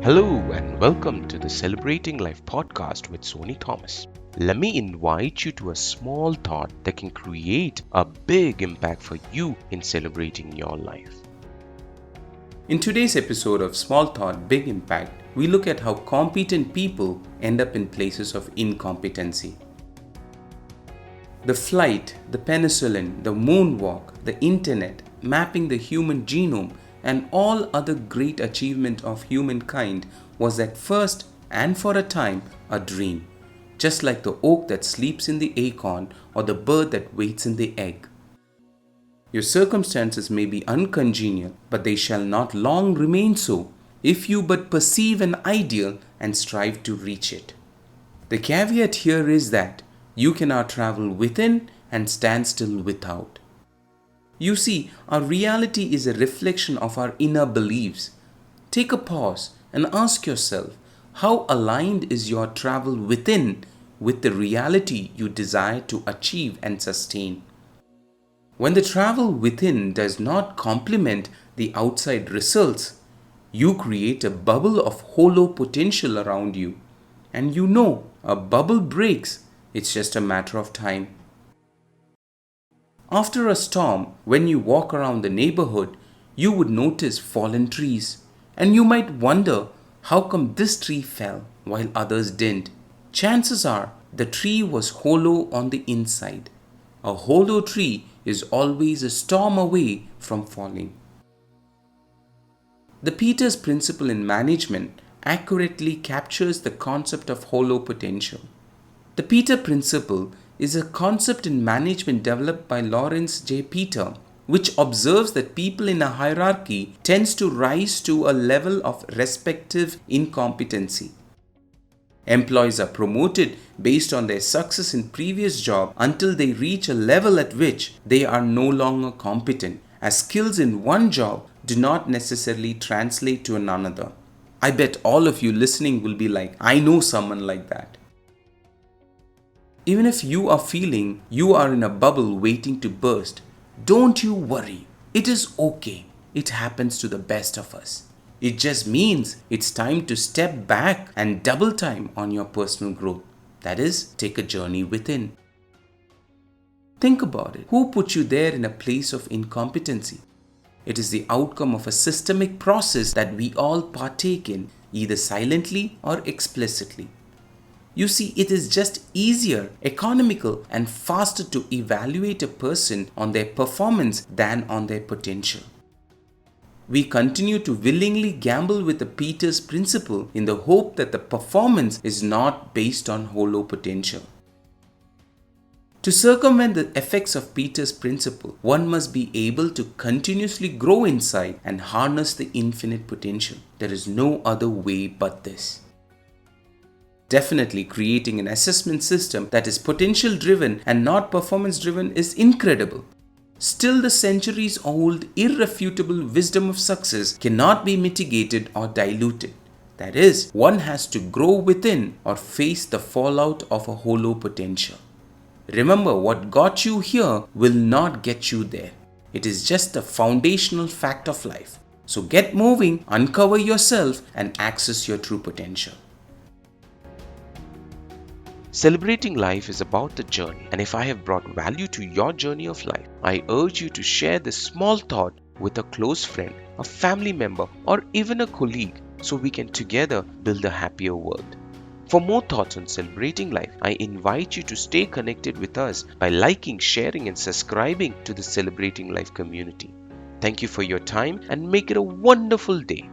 Hello and welcome to the Celebrating Life podcast with Sony Thomas. Let me invite you to a small thought that can create a big impact for you in celebrating your life. In today's episode of Small Thought, Big Impact, we look at how competent people end up in places of incompetency. The flight, the penicillin, the moonwalk, the internet, mapping the human genome, and all other great achievement of humankind was at first and for a time a dream, just like the oak that sleeps in the acorn or the bird that waits in the egg. Your circumstances may be uncongenial, but they shall not long remain so if you but perceive an ideal and strive to reach it. The caveat here is that you cannot travel within and stand still without. You see, our reality is a reflection of our inner beliefs. Take a pause and ask yourself, how aligned is your travel within with the reality you desire to achieve and sustain? When the travel within does not complement the outside results, you create a bubble of hollow potential around you. And you know, a bubble breaks, it's just a matter of time. After a storm, when you walk around the neighborhood, you would notice fallen trees. And you might wonder, how come this tree fell while others didn't? Chances are, the tree was hollow on the inside. A hollow tree is always a storm away from falling. The Peters principle in management accurately captures the concept of hollow potential. The Peter principle is a concept in management developed by Lawrence J. Peter, which observes that people in a hierarchy tends to rise to a level of respective incompetency. Employees are promoted based on their success in previous job until they reach a level at which they are no longer competent, as skills in one job do not necessarily translate to another. I bet all of you listening will be like, I know someone like that. Even if you are feeling you are in a bubble waiting to burst, don't you worry. It is okay. It happens to the best of us. It just means it's time to step back and double time on your personal growth. That is, take a journey within. Think about it. Who put you there in a place of incompetency? It is the outcome of a systemic process that we all partake in, either silently or explicitly. You see, it is just easier, economical, and faster to evaluate a person on their performance than on their potential. We continue to willingly gamble with the Peters principle in the hope that the performance is not based on hollow potential. To circumvent the effects of Peters principle, one must be able to continuously grow inside and harness the infinite potential. There is no other way but this. Definitely, creating an assessment system that is potential driven and not performance driven is incredible. Still, the centuries-old, irrefutable wisdom of success cannot be mitigated or diluted. That is, one has to grow within or face the fallout of a hollow potential. Remember, what got you here will not get you there. It is just a foundational fact of life. So get moving, uncover yourself, and access your true potential. Celebrating life is about the journey, and if I have brought value to your journey of life, I urge you to share this small thought with a close friend, a family member, or even a colleague so we can together build a happier world. For more thoughts on celebrating life, I invite you to stay connected with us by liking, sharing, and subscribing to the Celebrating Life community. Thank you for your time and make it a wonderful day.